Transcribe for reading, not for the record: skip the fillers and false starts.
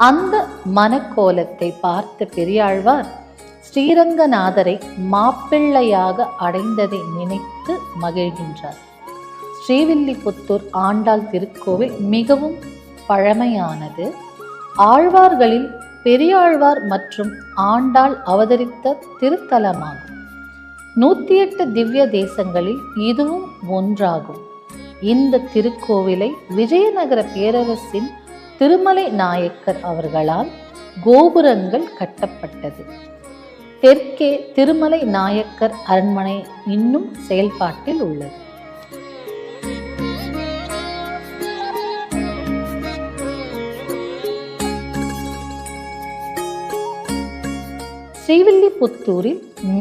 அந்த மனக்கோலத்தை பார்த்த பெரியாழ்வார் ஸ்ரீரங்கநாதரை மாப்பிள்ளையாக அடைந்ததை நினைத்து மகிழ்கின்றார். ஸ்ரீவில்லிபுத்தூர் ஆண்டாள் திருக்கோவில் மிகவும் பழமையானது. ஆழ்வார்களில் பெரியாழ்வார் மற்றும் ஆண்டாள் அவதரித்த திருத்தலமாகும். 108 திவ்ய தேசங்களில் இதுவும் ஒன்றாகும். இந்த திருக்கோவிலை விஜயநகர பேரரசின் திருமலை நாயக்கர் அவர்களால் கோபுரங்கள் கட்டப்பட்டது. தெற்கே திருமலை நாயக்கர் அரண்மனை இன்னும் செயல்பாட்டில் உள்ளது. ஸ்ரீவில்லிபுத்தூரில்